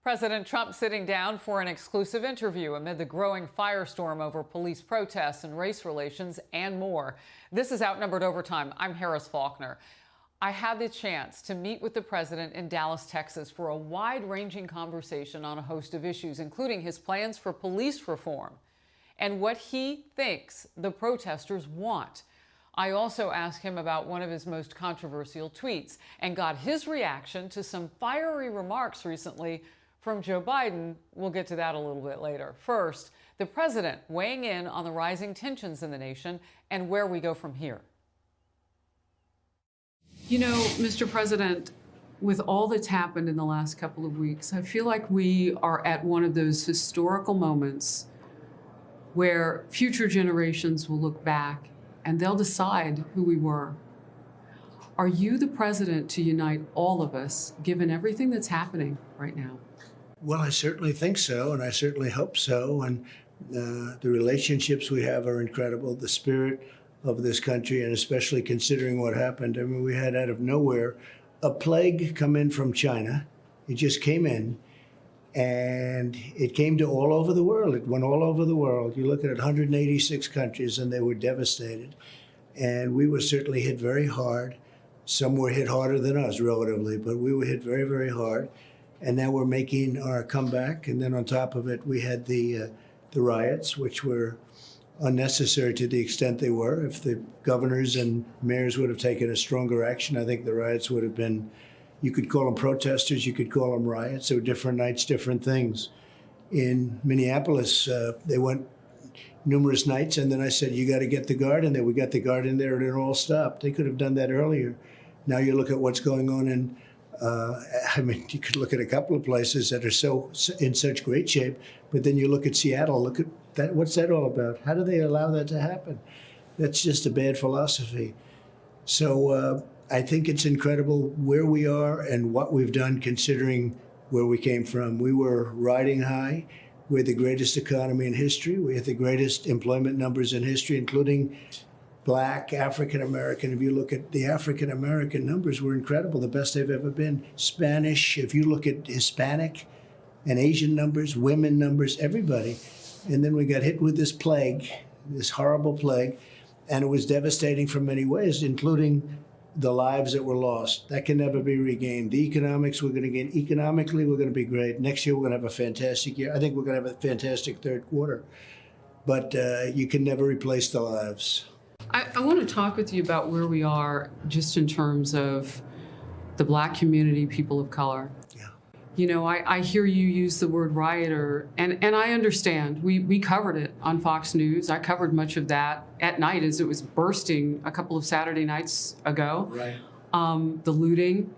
President Trump sitting down for an exclusive interview amid the growing firestorm over police protests and race relations and more. This is Outnumbered Overtime. I'm Harris Faulkner. I had the chance to meet with the president in Dallas, Texas for a wide-ranging conversation on a host of issues, including his plans for police reform and what he thinks the protesters want. I also asked him about one of his most controversial tweets and got his reaction to some fiery remarks recently from Joe Biden. We'll get to that a little bit later. First, the president weighing in on the rising tensions in the nation and where we go from here. You know, Mr. President, with all that's happened in the last couple of weeks, I feel like we are at one of those historical moments where future generations will look back and they'll decide who we were. Are you the president to unite all of us, given everything that's happening right now? Well, I certainly think so, and I certainly hope so. And the relationships we have are incredible. The spirit of this country, and especially considering what happened. I mean, we had out of nowhere a plague come in from China. It just came in, and it came to all over the world. It went all over the world. You look at 186 countries, and they were devastated. And we were certainly hit very hard. Some were hit harder than us, relatively, but we were hit very, very hard. And now we're making our comeback. And then on top of it, we had the riots, which were unnecessary to the extent they were. If the governors and mayors would have taken a stronger action, I think the riots would have been, you could call them protesters, you could call them riots. They were different nights, different things. In Minneapolis, they went numerous nights, and then I said, you got to get the guard in there. We got the guard in there, and it all stopped. They could have done that earlier. Now you look at what's going on in I mean, you could look at a couple of places that are in such great shape, but then you look at Seattle, look at that. What's that all about? How do they allow that to happen? That's just a bad philosophy. So I think it's incredible where we are and what we've done considering where we came from. We were riding high. We're the greatest economy in history. We had the greatest employment numbers in history, including Black, African-American. If you look at the African-American numbers, were incredible, the best they've ever been. Spanish, if you look at Hispanic and Asian numbers, women numbers, everybody. And then we got hit with this plague, this horrible plague, and it was devastating from many ways, including the lives that were lost. That can never be regained. The economics we're going to gain. Economically, we're going to be great. Next year, we're going to have a fantastic year. I think we're going to have a fantastic third quarter. But you can never replace the lives. I want to talk with you about where we are just in terms of the Black community, people of color. Yeah. You know, I hear you use the word rioter, and I understand. We covered it on Fox News. I covered much of that at night as it was bursting a couple of Saturday nights ago. Right. The looting.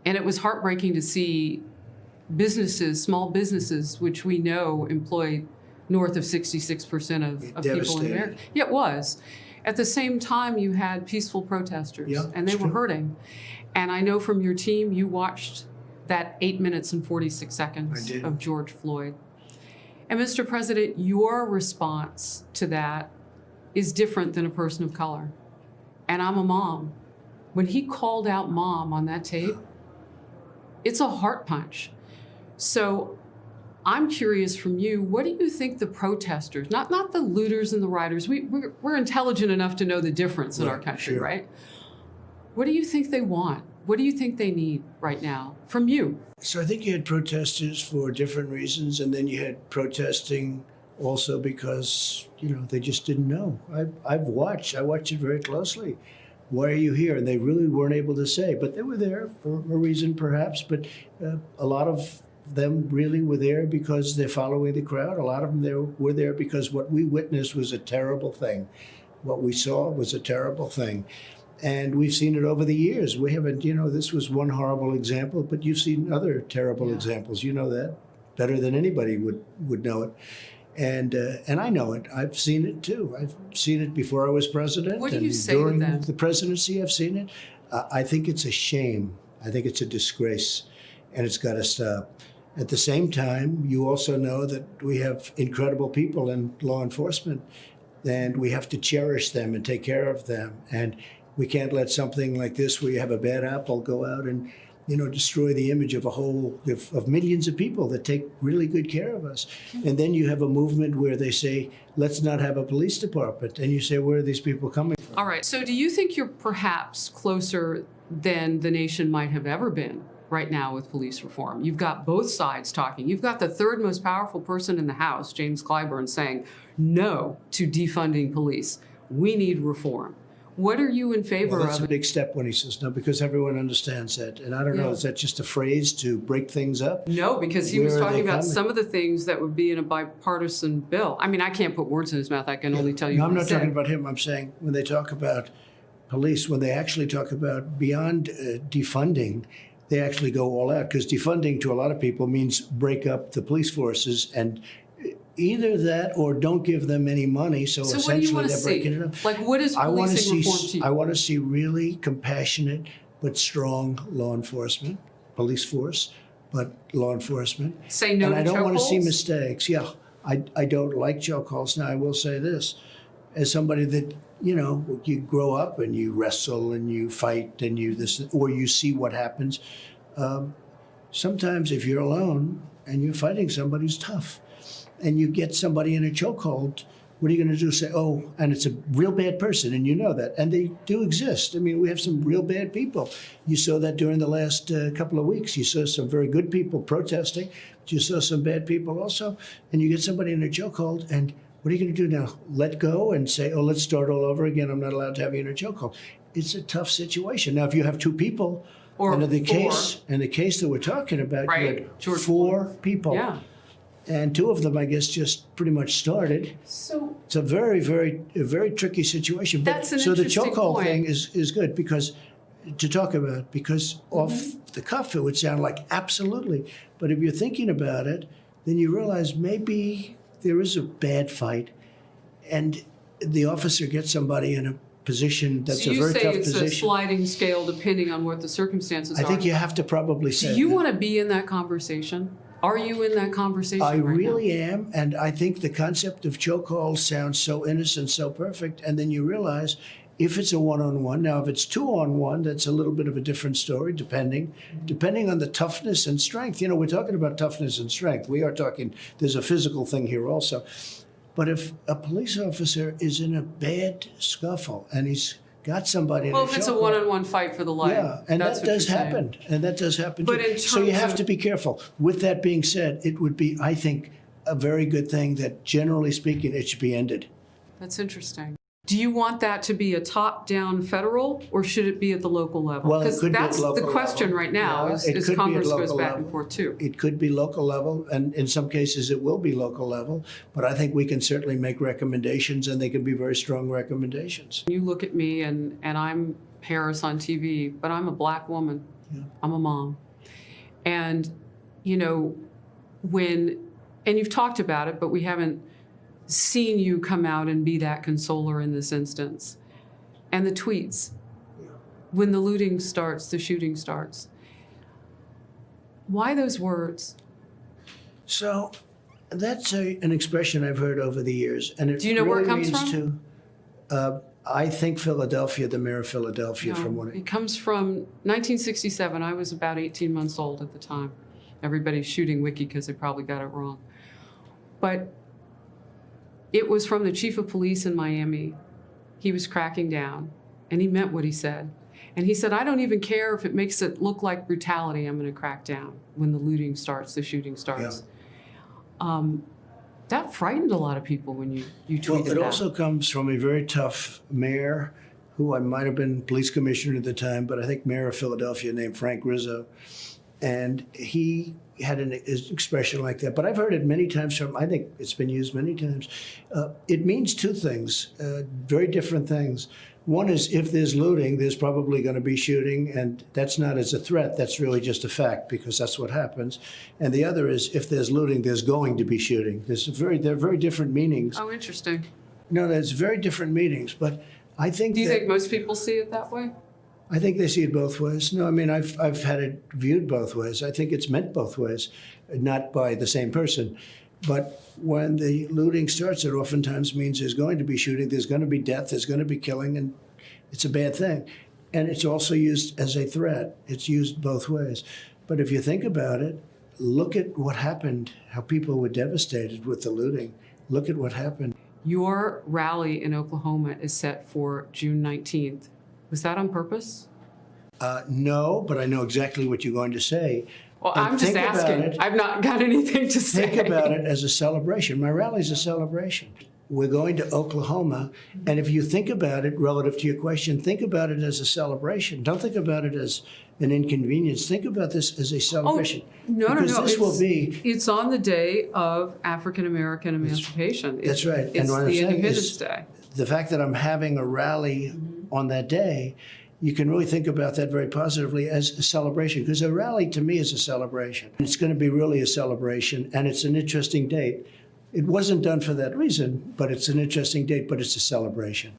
And it was heartbreaking to see businesses, small businesses, which we know employ north of 66% of people in America. Yeah, it was. At the same time, you had peaceful protesters, and they were hurting. And I know from your team, you watched that 8 minutes and 46 seconds of George Floyd. And Mr. President, your response to that is different than a person of color. And I'm a mom. When he called out mom on that tape, it's a heart punch. So I'm curious from you, what do you think the protesters, not the looters and the rioters, we're intelligent enough to know the difference in our country, right? What do you think they want? What do you think they need right now from you? So I think you had protesters for different reasons, and then you had protesting also because, you know, they just didn't know. I watched it very closely. Why are you here? And they really weren't able to say, but they were there for a reason perhaps, but a lot of them really were there because they're following the crowd. A lot of them were there because what we witnessed was a terrible thing. What we saw was a terrible thing. And we've seen it over the years. We haven't, you know, this was one horrible example, but you've seen other terrible examples. You know that better than anybody would know it. And I know it. I've seen it too. I've seen it before I was president. What do you say during to them? The presidency, I've seen it. I think it's a shame. I think it's a disgrace, and it's got to stop. At the same time, you also know that we have incredible people in law enforcement, and we have to cherish them and take care of them. And we can't let something like this, where you have a bad apple, go out and destroy the image of of millions of people that take really good care of us. And then you have a movement where they say, let's not have a police department. And you say, where are these people coming from? All right. So do you think you're perhaps closer than the nation might have ever been right now with police reform? You've got both sides talking. You've got the third most powerful person in the House, James Clyburn, saying no to defunding police. We need reform. What are you in favor Well, that's of? a big step when he says no, because everyone understands that. And I don't know, Yeah. is that just a phrase to break things up? No, because he was Where are talking they about coming? some of the things that would be in a bipartisan bill. I mean, I can't put words in his mouth. I can only tell you No, what I'm he not said. talking about him. I'm saying when they talk about police, when they actually talk about beyond defunding, they actually go all out, because defunding to a lot of people means break up the police forces, and either that or don't give them any money. So So what do you essentially want to they're breaking it see? up. Like, what is I want to policing reform to see. you? I want to see really compassionate but strong law enforcement, police force, but law enforcement. Say no and to I don't want to see chokeholds? mistakes. Yeah, I don't like chokeholds. Now I will say this, as somebody that you grow up and you wrestle and you fight and or you see what happens. Sometimes if you're alone and you're fighting somebody who's tough, and you get somebody in a chokehold, what are you going to do? Say, oh, and it's a real bad person, and you know that. And they do exist. I mean, we have some real bad people. You saw that during the last couple of weeks. You saw some very good people protesting, but you saw some bad people also. And you get somebody in a chokehold, and what are you going to do now? Let go and say, oh, let's start all over again. I'm not allowed to have you in a chokehold. It's a tough situation. Now, if you have two people, Or and in the four. case that we're talking about, Right. you had George four people. Yeah. And two of them, I guess, just pretty much started. So It's a very tricky situation. But That's an so the interesting chokehold point. thing is good because off the cuff it would sound like absolutely. But if you're thinking about it, then you realize maybe there is a bad fight, and the officer gets somebody in a position that's so a you very say tough it's a position. sliding scale depending on what the circumstances I are. think you have to probably say Do you that. want to be in that conversation? Are you in that conversation I right really am, and I think the concept of chokehold sounds so innocent, so perfect, and then you realize if it's a one-on-one. Now, if it's two-on-one, that's a little bit of a different story, depending on the toughness and strength. We're talking about toughness and strength. We are talking. There's a physical thing here also, but if a police officer is in a bad scuffle and he's got somebody in now? a Well, if it's a chokehold, one-on-one fight for the life, yeah, and that's that what does you're saying. happen, and that does happen But too. in So you terms have of- to be careful. With that being said, it would be, I think, a very good thing that, generally speaking, it should be ended. That's interesting. Do you want that to be a top-down federal, or should it be at the local level? Well, it Because could be at that's the local question level. right now, Yeah, is it could be at Congress goes local back level. and forth too. It could be local level, and in some cases it will be local level, but I think we can certainly make recommendations, and they can be very strong recommendations. You look at me and I'm Harris on TV, but I'm a black woman. Yeah. I'm a mom. And, and you've talked about it, but we haven't seen you come out and be that consoler in this instance. And the tweets, when the looting starts, the shooting starts. Why those words? So that's an expression I've heard over the years, and it Do you know where it really comes means from? I think Philadelphia, the mayor of Philadelphia, from what It comes from 1967. I was about 18 months old at the time. Everybody's shooting Wiki because they probably got it wrong. But it was from the chief of police in Miami. He was cracking down, and he meant what he said. And he said, I don't even care if it makes it look like brutality, I'm going to crack down when the looting starts, the shooting starts. That frightened a lot of people when you tweeted Well, it that. also comes from a very tough mayor, who I might have been police commissioner at the time, but I think mayor of Philadelphia, named Frank Rizzo. And he had an expression like that. But I've heard it many times from, I think it's been used many times. It means two things, very different things. One is, if there's looting, there's probably going to be shooting, and that's not as a threat. That's really just a fact, because that's what happens. And the other is, if there's looting, there's going to be shooting. They're very different meanings. Oh, interesting. No, there's very different meanings, but I think Do you that, think most people see it that way? I think they see it both ways. No, I mean, I've had it viewed both ways. I think it's meant both ways, not by the same person. But when the looting starts, it oftentimes means there's going to be shooting, there's going to be death, there's going to be killing, and it's a bad thing. And it's also used as a threat. It's used both ways. But if you think about it, look at what happened, how people were devastated with the looting. Look at what happened. Your rally in Oklahoma is set for June 19th. Was that on purpose? No, but I know exactly what you're going to say. Well, And I'm just think about asking. it. I've not got anything to say. Think about it as a celebration. My rally's a celebration. We're going to Oklahoma, and if you think about it relative to your question, think about it as a celebration. Don't think about it as an inconvenience. Think about this as a celebration. No. Because this will be. It's on the day of African American emancipation. That's right. It's And what I'm the saying Independence is Day. the fact that I'm having a rally on that day, you can really think about that very positively as a celebration, because a rally to me is a celebration. It's going to be really a celebration, and it's an interesting date. It wasn't done for that reason, but it's an interesting date, but it's a celebration.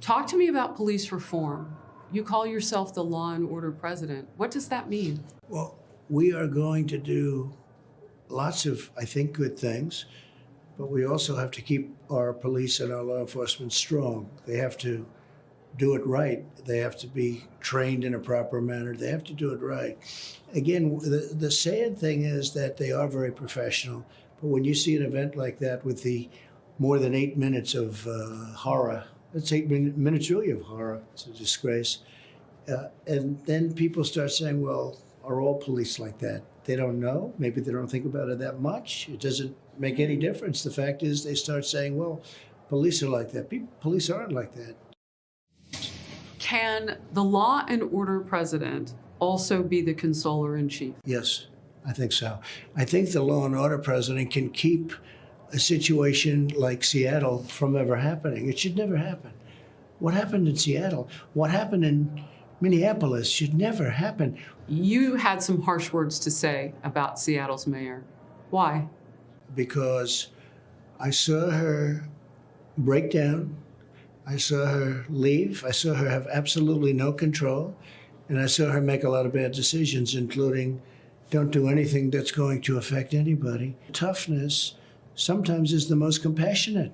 Talk to me about police reform. You call yourself the law and order president. What does that mean? Well, we are going to do lots of, I think, good things, but we also have to keep our police and our law enforcement strong. They have to do it right. They have to be trained in a proper manner. They have to do it right. Again, the sad thing is that they are very professional, but when you see an event like that with the more than 8 minutes of horror, that's 8 minutes really of horror, it's a disgrace. And then people start saying, well, are all police like that? They don't know. Maybe they don't think about it that much. It doesn't make any difference. The fact is they start saying, well, police are like that. Police aren't like that. Can the law and order president also be the consoler in chief? Yes, I think so. I think the law and order president can keep a situation like Seattle from ever happening. It should never happen. What happened in Seattle, what happened in Minneapolis should never happen. You had some harsh words to say about Seattle's mayor. Why? Because I saw her break down. I saw her leave. I saw her have absolutely no control. And I saw her make a lot of bad decisions, including don't do anything that's going to affect anybody. Toughness sometimes is the most compassionate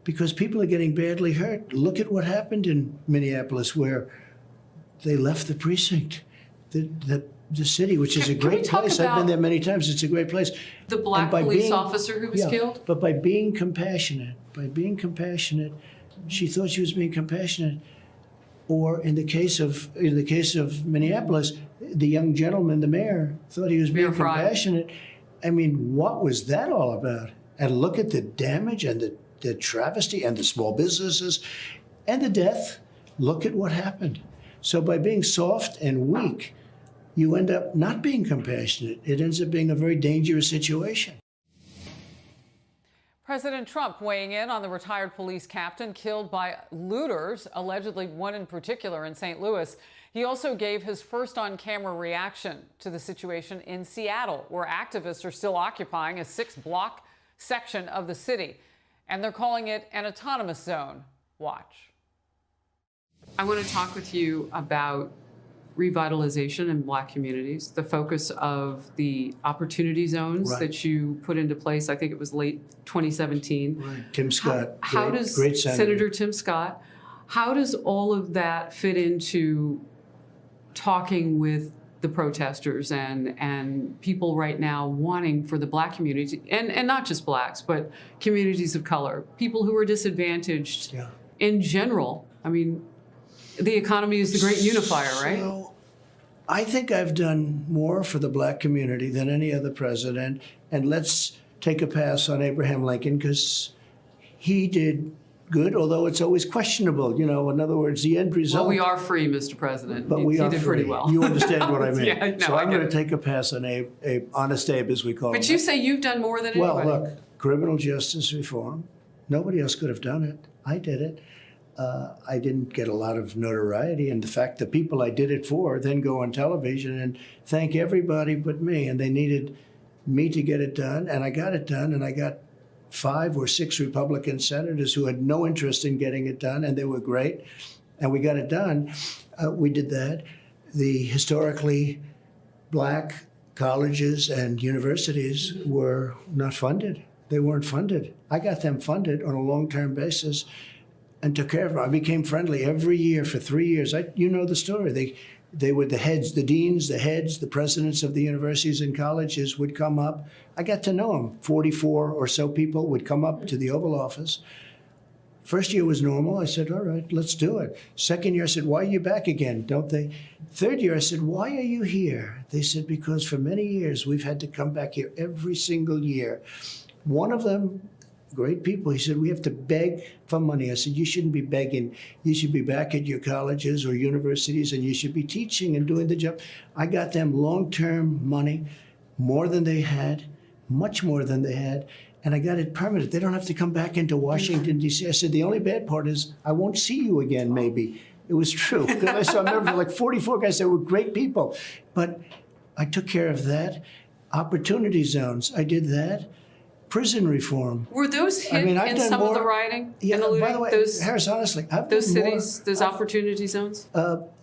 because people are getting badly hurt. Look at what happened in Minneapolis, where they left the precinct, the city, which is a great place. I've been there many times. It's a great place. The black police officer who was killed? But by being compassionate, she thought she was being compassionate. Or in the case of Minneapolis, the young gentleman, the mayor, thought he was being compassionate. I mean, what was that all about? And look at the damage and the travesty and the small businesses and the death. Look at what happened. So by being soft and weak, you end up not being compassionate. It ends up being a very dangerous situation. President Trump weighing in on the retired police captain killed by looters, allegedly one in particular in St. Louis. He also gave his first on-camera reaction to the situation in Seattle, where activists are still occupying a 6-block section of the city, and they're calling it an autonomous zone. Watch. I want to talk with you about revitalization in Black communities, the focus of the opportunity zones that you put into place. I think it was late 2017. Right. Tim Scott, great senator. Senator Tim Scott. How does all of that fit into talking with the protesters and people right now wanting for the Black community, and not just Blacks, but communities of color, people who are disadvantaged in general? I mean, the economy is the great unifier, right? So, I think I've done more for the Black community than any other president. And let's take a pass on Abraham Lincoln, because he did good, although it's always questionable. You know, in other words, the end result. Well, we are free, Mr. President. But he are did free. pretty well. You understand what I mean? Yeah, no, so I'm going to it. take a pass on Honest Abe, as we call him. But you say you've done more than anybody. Well, look, criminal justice reform. Nobody else could have done it. I did it. I didn't get a lot of notoriety, and the fact the people I did it for then go on television and thank everybody but me, and they needed me to get it done, and I got it done, and I got 5 or 6 Republican senators who had no interest in getting it done, and they were great, and we got it done. We did that. The historically Black colleges and universities were not funded. They weren't funded. I got them funded on a long-term basis. and took care of them. I became friendly every year for 3 years. You know the story. They were the heads, the deans, the heads, the presidents of the universities and colleges would come up. I got to know them. 44 or so people would come up to the Oval Office. First year was normal. I said, all right, let's do it. Second year, I said, why are you back again? Don't they? Third year, I said, why are you here? They said, because for many years, we've had to come back here every single year. One of them, great people, he said, we have to beg for money. I said, you shouldn't be begging. You should be back at your colleges or universities, and you should be teaching and doing the job. I got them long-term money, more than they had, much more than they had, and I got it permanent. They don't have to come back into Washington, D.C. I said, the only bad part is I won't see you again, maybe. It was true. I saw like 44 guys that were great people. But I took care of that. Opportunity zones, I did that. Prison reform. Were those hit in some of the rioting? Yeah, and the looting? by the way, those, Harris, honestly, I've those done more, cities, those opportunity zones?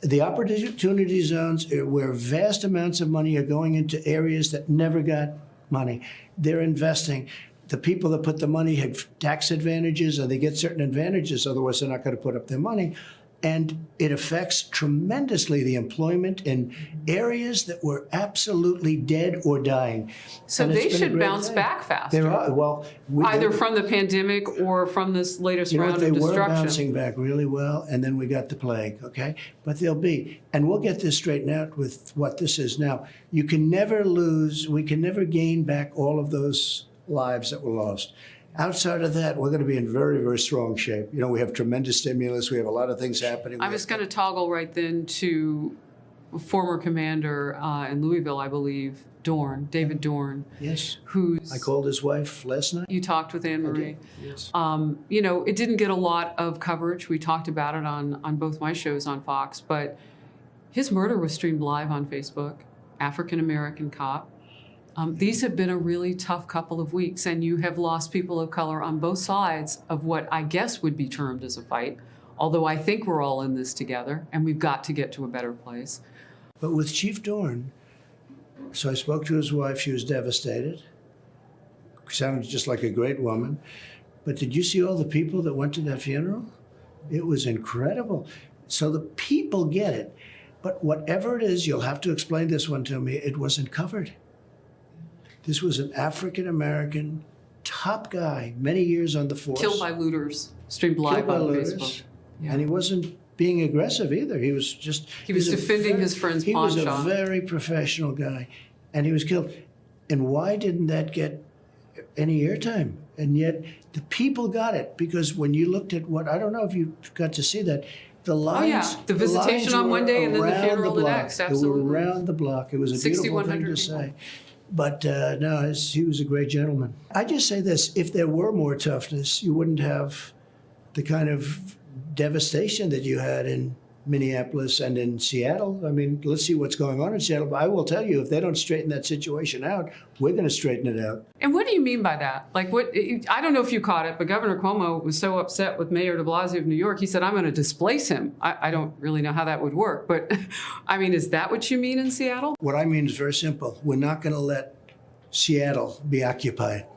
the opportunity zones where vast amounts of money are going into areas that never got money. They're investing. The people that put the money have tax advantages, or they get certain advantages, otherwise they're not going to put up their money. And it affects tremendously the employment in areas that were absolutely dead or dying. So they should bounce back faster. There are, well, either from the pandemic or from this latest round of they destruction. were bouncing back really well, and then we got the plague, okay? But they'll be, and we'll get this straightened out with what this is now. You can never lose, we can never gain back all of those lives that were lost. Outside of that, we're going to be in very, very strong shape. You know, we have tremendous stimulus. We have a lot of things happening. I was going to toggle right then to former commander in Louisville, I believe, Dorn, David Dorn. Yes. Who's I called his wife last night. You talked with Anne Marie. Yes. You know, it didn't get a lot of coverage. We talked about it on both my shows on Fox, but his murder was streamed live on Facebook. African-American cop. These have been a really tough couple of weeks, and you have lost people of color on both sides of what I guess would be termed as a fight, although I think we're all in this together, and we've got to get to a better place. But with Chief Dorn, so I spoke to his wife. She was devastated. Sounded just like a great woman. But did you see all the people that went to that funeral? It was incredible. So the people get it. But whatever it is, you'll have to explain this one to me, it wasn't covered. This was an African-American top guy, many years on the force. Killed by looters, streamed live on Facebook. Yeah. And he wasn't being aggressive either. He was just... He was defending his friend's pawn shop. He was a very professional guy, and he was killed. And why didn't that get any airtime? And yet the people got it, because when you looked at what... I don't know if you got to see that. The lines, oh yeah, the visitation on one day and then the funeral the next. Absolutely. They were around the block. It was a beautiful thing to say. But no, he was a great gentleman. I just say this, if there were more toughness, you wouldn't have the kind of devastation that you had in Minneapolis and in Seattle. I mean, let's see what's going on in Seattle. But I will tell you, if they don't straighten that situation out, we're going to straighten it out. And what do you mean by that? Like, what? I don't know if you caught it, but Governor Cuomo was so upset with Mayor de Blasio of New York, he said, I'm going to displace him. I don't really know how that would work. But, I mean, is that what you mean in Seattle? What I mean is very simple. We're not going to let Seattle be occupied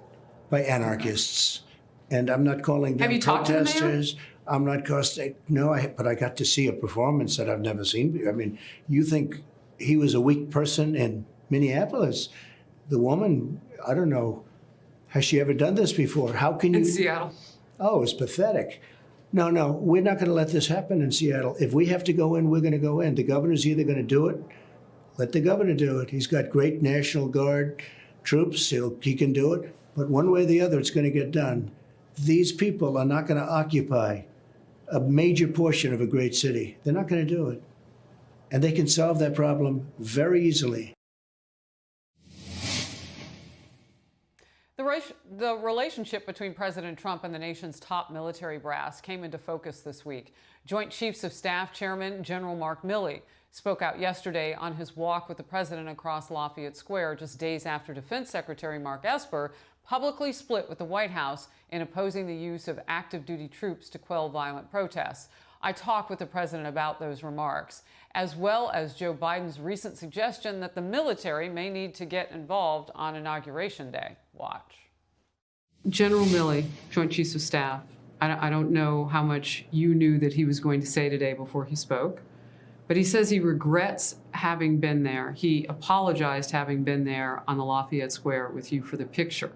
by anarchists. And I'm not calling them protesters. Talked to the mayor? I'm not costing, no, but I got to see a performance that I've never seen. I mean, you think he was a weak person in Minneapolis? The woman, I don't know, has she ever done this before? How can you? In Seattle. Oh, it's pathetic. No, we're not going to let this happen in Seattle. If we have to go in, we're going to go in. The governor's either going to do it, let the governor do it. He's got great National Guard troops, he can do it. But one way or the other, it's going to get done. These people are not going to occupy a major portion of a great city. They're not going to do it. And they can solve that problem very easily. The relationship between President Trump and the nation's top military brass came into focus this week. Joint Chiefs of Staff Chairman General Mark Milley spoke out yesterday on his walk with the president across Lafayette Square just days after Defense Secretary Mark Esper publicly split with the White House in opposing the use of active duty troops to quell violent protests. I talked with the president about those remarks, as well as Joe Biden's recent suggestion that the military may need to get involved on Inauguration Day. Watch. General Milley, Joint Chiefs of Staff, I don't know how much you knew that he was going to say today before he spoke, but he says he regrets having been there. He apologized having been there on the Lafayette Square with you for the picture,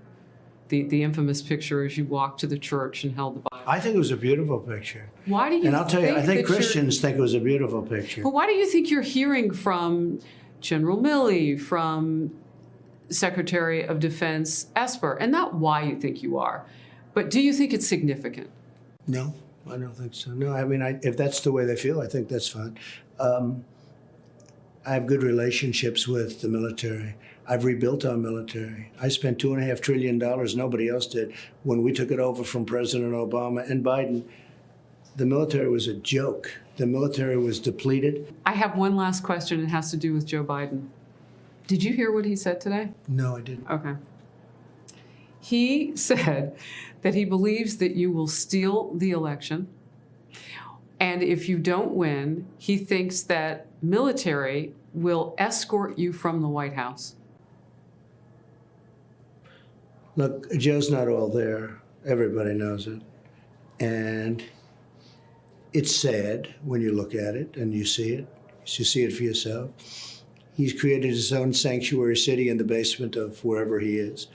the infamous picture as you walked to the church and held the Bible. I think it was a beautiful picture. Why do you And I'll tell you, I think that you're- Christians think it was a beautiful picture. But why do you think you're hearing from General Milley, from Secretary of Defense Esper? And not why you think you are, but do you think it's significant? No, I don't think so. No, I mean, if that's the way they feel, I think that's fine. I have good relationships with the military. I've rebuilt our military. I spent $2.5 trillion, nobody else did, when we took it over from President Obama and Biden. The military was a joke. The military was depleted. I have one last question. It has to do with Joe Biden. Did you hear what he said today? No, I didn't. Okay. He said that he believes that you will steal the election. And if you don't win, he thinks that military will escort you from the White House. Look, Joe's not all there. Everybody knows it. And it's sad when you look at it and you see it. You see it for yourself. He's created his own sanctuary city in the basement of wherever he is.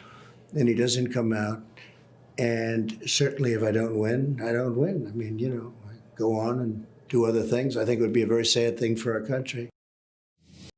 And he doesn't come out. And certainly if I don't win, I don't win. I mean, I go on and do other things. I think it would be a very sad thing for our country.